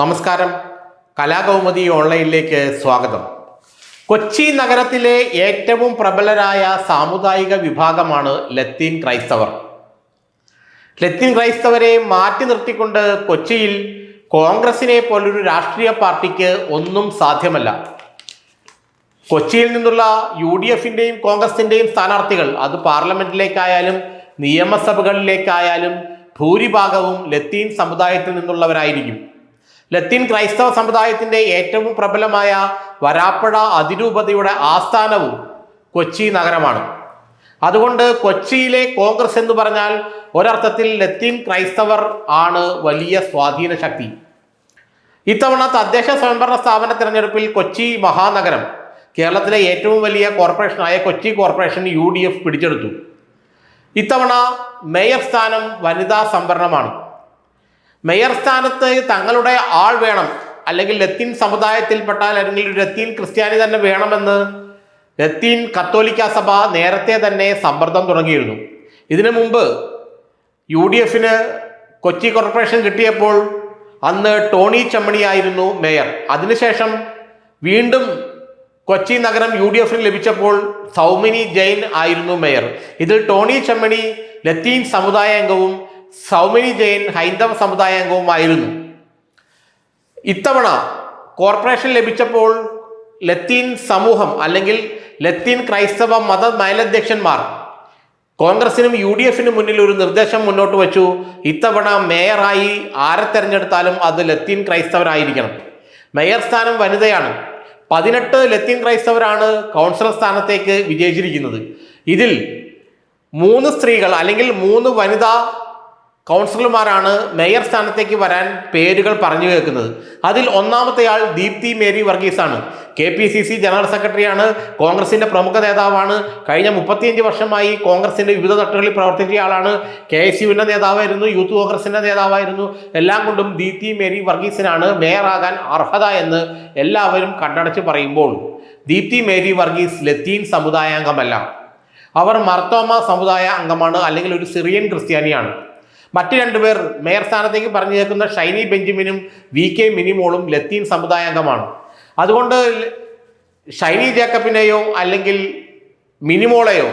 നമസ്കാരം. കലാകൗമുദി ഓൺലൈനിലേക്ക് സ്വാഗതം. കൊച്ചി നഗരത്തിലെ ഏറ്റവും പ്രബലരായ സാമുദായിക വിഭാഗമാണ് ലത്തീൻ ക്രൈസ്തവർ. ലത്തീൻ ക്രൈസ്തവരെ മാറ്റി നിർത്തിക്കൊണ്ട് കൊച്ചിയിൽ കോൺഗ്രസിനെ പോലൊരു രാഷ്ട്രീയ പാർട്ടിക്ക് ഒന്നും സാധ്യമല്ല. കൊച്ചിയിൽ നിന്നുള്ള UDFിൻ്റെയും കോൺഗ്രസിൻ്റെയും സ്ഥാനാർത്ഥികൾ, അത് പാർലമെന്റിലേക്കായാലും നിയമസഭകളിലേക്കായാലും ഭൂരിഭാഗവും ലത്തീൻ സമുദായത്തിൽ നിന്നുള്ളവരായിരിക്കും. ലത്തീൻ ക്രൈസ്തവ സമുദായത്തിൻ്റെ ഏറ്റവും പ്രബലമായ വരാപ്പുഴ അതിരൂപതയുടെ ആസ്ഥാനവും കൊച്ചി നഗരമാണ്. അതുകൊണ്ട് കൊച്ചിയിലെ കോൺഗ്രസ് എന്ന് പറഞ്ഞാൽ ഒരർത്ഥത്തിൽ ലത്തീൻ ക്രൈസ്തവർ ആണ് വലിയ സ്വാധീന ശക്തി. ഇത്തവണ തദ്ദേശ സ്വയംഭരണ സ്ഥാപന തിരഞ്ഞെടുപ്പിൽ കൊച്ചി മഹാനഗരം കേരളത്തിലെ ഏറ്റവും വലിയ കോർപ്പറേഷനായ കൊച്ചി കോർപ്പറേഷൻ UDF പിടിച്ചെടുത്തു. ഇത്തവണ മേയർ സ്ഥാനം വനിതാ സംവരണമാണ്. മേയർ സ്ഥാനത്ത് തങ്ങളുടെ ആൾ വേണം, അല്ലെങ്കിൽ ലത്തീൻ സമുദായത്തിൽപ്പെട്ടാൽ അല്ലെങ്കിൽ ലത്തീൻ ക്രിസ്ത്യാനി തന്നെ വേണമെന്ന് ലത്തീൻ കത്തോലിക്ക സഭ നേരത്തെ തന്നെ സമ്മർദ്ദം തുടങ്ങിയിരുന്നു. ഇതിനു മുമ്പ് UDFന് കൊച്ചി കോർപ്പറേഷൻ കിട്ടിയപ്പോൾ അന്ന് ടോണി ചെമ്മണിയായിരുന്നു മേയർ. അതിനുശേഷം വീണ്ടും കൊച്ചി നഗരം UDFന് ലഭിച്ചപ്പോൾ സൗമിനി ജെയിൻ ആയിരുന്നു മേയർ. ഇതിൽ ടോണി ചെമ്മണി ലത്തീൻ സമുദായ അംഗവും സൗമിനി ജെയിൻ ഹൈന്ദവ സമുദായ അംഗവുമായിരുന്നു. ഇത്തവണ കോർപ്പറേഷൻ ലഭിച്ചപ്പോൾ ലത്തീൻ സമൂഹം അല്ലെങ്കിൽ ലത്തീൻ ക്രൈസ്തവ മത മേലധ്യക്ഷന്മാർ കോൺഗ്രസിനും UDFനും മുന്നിൽ ഒരു നിർദ്ദേശം മുന്നോട്ട് വച്ചു. ഇത്തവണ മേയറായി ആരെ തെരഞ്ഞെടുത്താലും അത് ലത്തീൻ ക്രൈസ്തവരായിരിക്കണം. മേയർ സ്ഥാനം വനിതയാണ്. 18 ലത്തീൻ ക്രൈസ്തവരാണ് കൗൺസിലർ സ്ഥാനത്തേക്ക് വിജയിച്ചിരിക്കുന്നത്. ഇതിൽ 3 സ്ത്രീകൾ അല്ലെങ്കിൽ 3 വനിതാ കൗൺസിലർമാരാണ് മേയർ സ്ഥാനത്തേക്ക് വരാൻ പേരുകൾ പറഞ്ഞു കേൾക്കുന്നത്. അതിൽ ഒന്നാമത്തെയാൾ ദീപ്തി മേരി വർഗീസാണ്. KPCC ജനറൽ സെക്രട്ടറിയാണ്. കോൺഗ്രസിന്റെ പ്രമുഖ നേതാവാണ്. കഴിഞ്ഞ 35 വർഷമായി കോൺഗ്രസിന്റെ വിവിധ തട്ടുകളിൽ പ്രവർത്തിച്ച ആളാണ്. KSUവിന്റെ നേതാവായിരുന്നു, യൂത്ത് കോൺഗ്രസിന്റെ നേതാവായിരുന്നു. എല്ലാം കൊണ്ടും ദീപ്തി മേരി വർഗീസിനാണ് മേയറാകാൻ അർഹത എന്ന് എല്ലാവരും കണ്ണടച്ച് പറയുമ്പോൾ ദീപ്തി മേരി വർഗീസ് ലത്തീൻ സമുദായാംഗമല്ല. അവർ മർത്തോമ സമുദായ അംഗമാണ്, അല്ലെങ്കിൽ ഒരു സിറിയൻ ക്രിസ്ത്യാനിയാണ്. മറ്റു 2 പേർ മേയർ സ്ഥാനത്തേക്ക് പറഞ്ഞു കേൾക്കുന്ന ഷൈനി ബെഞ്ചമിനും VK മിനിമോളും ലത്തീൻ സമുദായ അംഗമാണ്. അതുകൊണ്ട് ഷൈനി ജേക്കബിനെയോ അല്ലെങ്കിൽ മിനിമോളെയോ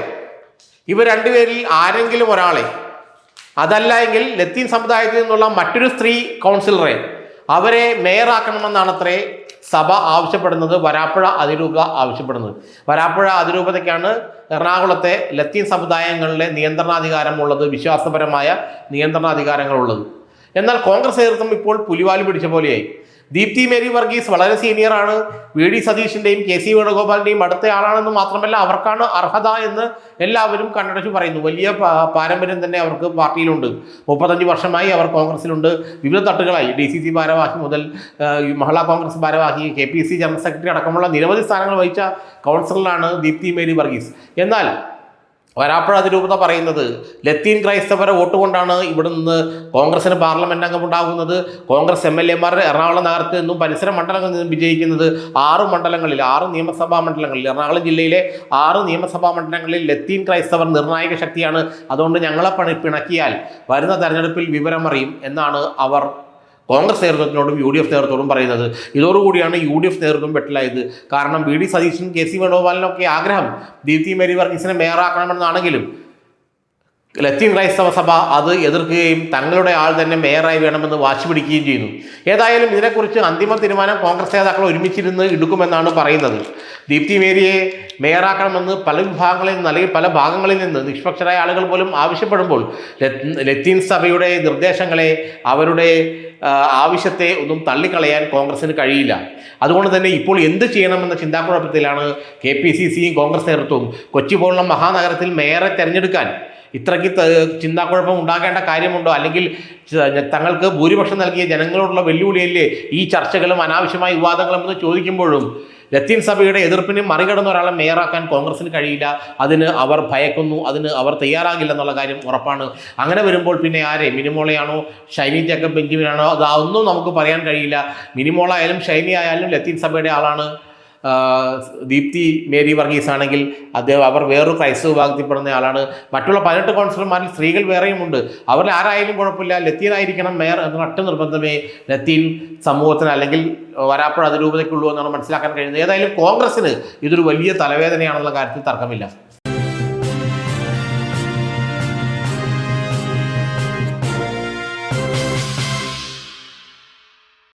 ഇവർ 2 പേരിൽ ആരെങ്കിലും ഒരാളെ, അതല്ല എങ്കിൽ ലത്തീൻ സമുദായത്തിൽ നിന്നുള്ള മറ്റൊരു സ്ത്രീ കൗൺസിലറെ, അവരെ മേയറാക്കണമെന്നാണ് അത്രേ സഭ ആവശ്യപ്പെടുന്നത്, വരാപ്പുഴ അതിരൂപത ആവശ്യപ്പെടുന്നത്. വരാപ്പുഴ അതിരൂപതയ്ക്കാണ് എറണാകുളത്തെ ലത്തീൻ സമുദായങ്ങളിലെ നിയന്ത്രണാധികാരമുള്ളത്, വിശ്വാസപരമായ നിയന്ത്രണാധികാരങ്ങളുള്ളത്. എന്നാൽ കോൺഗ്രസ് നേതൃത്വം ഇപ്പോൾ പുലിവാലി പിടിച്ച പോലെയായി. ദീപ്തി മേരി വർഗീസ് വളരെ സീനിയറാണ്. VD സതീഷിൻ്റെയും KC വേണുഗോപാലിൻ്റെയും അടുത്ത ആളാണെന്ന് മാത്രമല്ല അവർക്കാണ് അർഹത എന്ന് എല്ലാവരും കണ്ണടച്ച് പറയുന്നു. വലിയ പാരമ്പര്യം തന്നെ അവർക്ക് പാർട്ടിയിലുണ്ട്. 35 വർഷമായി അവർ കോൺഗ്രസിലുണ്ട്. വിവിധ തട്ടുകളായി DCC ഭാരവാഹി മുതൽ മഹിളാ കോൺഗ്രസ് ഭാരവാഹി, KPC ജനറൽ സെക്രട്ടറി അടക്കമുള്ള നിരവധി സ്ഥാനങ്ങൾ വഹിച്ച കൗൺസിലറാണ് ദീപ്തി മേരി വർഗീസ്. എന്നാൽ വരാപ്പുഴ അതിരൂപത പറയുന്നത് ലത്തീൻ ക്രൈസ്തവരെ വോട്ട് കൊണ്ടാണ് ഇവിടെ നിന്ന് കോൺഗ്രസിന് പാർലമെന്റ് അംഗം ഉണ്ടാകുന്നത്. കോൺഗ്രസ് MLAമാർ എറണാകുളം നഗരത്തിൽ നിന്നും പരിസര മണ്ഡലങ്ങളിൽ നിന്നും വിജയിക്കുന്നത് 6 മണ്ഡലങ്ങളിൽ, 6 നിയമസഭാ മണ്ഡലങ്ങളിൽ, എറണാകുളം ജില്ലയിലെ 6 നിയമസഭാ മണ്ഡലങ്ങളിൽ ലത്തീൻ ക്രൈസ്തവർ നിർണായക ശക്തിയാണ്. അതുകൊണ്ട് ഞങ്ങളെ പിണക്കിയാൽ വരുന്ന തെരഞ്ഞെടുപ്പിൽ വിവരമറിയും എന്നാണ് അവർ കോൺഗ്രസ് നേതൃത്വത്തിനോടും UDF നേതൃത്വത്തോടും പറയുന്നത്. ഇതോടുകൂടിയാണ് UDF നേതൃത്വം വെട്ടിലായത്. കാരണം VD സതീശനും KC വേണുഗോപാലിനൊക്കെ ആഗ്രഹം ദീപ്തി മേരി വർഗീസിനെ മേയറാക്കണമെന്നാണെങ്കിലും ലത്തീൻ ക്രൈസ്തവ സഭ അത് എതിർക്കുകയും തങ്ങളുടെ ആൾ തന്നെ മേയറായി വേണമെന്ന് വാശി പിടിക്കുകയും ചെയ്യുന്നു. ഏതായാലും ഇതിനെക്കുറിച്ച് അന്തിമ തീരുമാനം കോൺഗ്രസ് നേതാക്കൾ ഒരുമിച്ചിരുന്ന് എടുക്കുമെന്നാണ് പറയുന്നത്. ദീപ്തി മേരിയെ മേയറാക്കണമെന്ന് പല വിഭാഗങ്ങളിൽ നിന്ന് അല്ലെങ്കിൽ പല ഭാഗങ്ങളിൽ നിന്ന് നിഷ്പക്ഷരായ ആളുകൾ പോലും ആവശ്യപ്പെടുമ്പോൾ ലത്തീൻ സഭയുടെ നിർദ്ദേശങ്ങളെ, അവരുടെ ആവശ്യത്തെ ഒന്നും തള്ളിക്കളയാൻ കോൺഗ്രസിന് കഴിയില്ല. അതുകൊണ്ട് തന്നെ ഇപ്പോൾ എന്ത് ചെയ്യണമെന്ന ചിന്താക്കുഴപ്പത്തിലാണ് KPCCയും കോൺഗ്രസ് നേതൃത്വവും. കൊച്ചി പോലുള്ള മഹാനഗരത്തിൽ മേയറെ തിരഞ്ഞെടുക്കാൻ ഇത്രയ്ക്ക് ചിന്താക്കുഴപ്പം ഉണ്ടാകേണ്ട കാര്യമുണ്ടോ? അല്ലെങ്കിൽ തങ്ങൾക്ക് ഭൂരിപക്ഷം നൽകിയ ജനങ്ങളോടുള്ള വെല്ലുവിളിയല്ലേ ഈ ചർച്ചകളും അനാവശ്യമായ വിവാദങ്ങളും എന്ന് ചോദിക്കുമ്പോഴും ലത്തീൻ സഭയുടെ എതിർപ്പിനെ മറികടന്ന ഒരാളെ മേയറാക്കാൻ കോൺഗ്രസിന് കഴിയില്ല. അതിന് അവർ ഭയക്കുന്നു, അതിന് അവർ തയ്യാറാകില്ല എന്നുള്ള കാര്യം ഉറപ്പാണ്. അങ്ങനെ വരുമ്പോൾ പിന്നെ ആരെ, മിനിമോളയാണോ ഷൈനി ജേക്കബ് ബെഞ്ചമിനാണോ, അതൊന്നും നമുക്ക് പറയാൻ കഴിയില്ല. മിനിമോളായാലും ഷൈനി ആയാലും ലത്തീൻ സഭയുടെ ആളാണ്. ദീപ്തി മേരി വർഗീസ് ആണെങ്കിൽ അവർ വേറൊരു ക്രൈസ്തവ വിഭാഗത്തിൽപ്പെടുന്ന ആളാണ്. മറ്റുള്ള 18 കൗൺസിലർമാരിൽ സ്ത്രീകൾ വേറെയുമുണ്ട്. അവരിൽ ആരായാലും കുഴപ്പമില്ല, ലത്തീനായിരിക്കണം മേയർ എന്ന ഒറ്റ നിർബന്ധമേ ലത്തീൻ സമൂഹത്തിന് അല്ലെങ്കിൽ വരാപ്പുഴ അതിരൂപതയ്ക്കുള്ളൂ എന്നാണ് മനസ്സിലാക്കാൻ കഴിയുന്നത്. ഏതായാലും കോൺഗ്രസിന് ഇതൊരു വലിയ തലവേദനയാണെന്നുള്ള കാര്യത്തിൽ തർക്കമില്ല.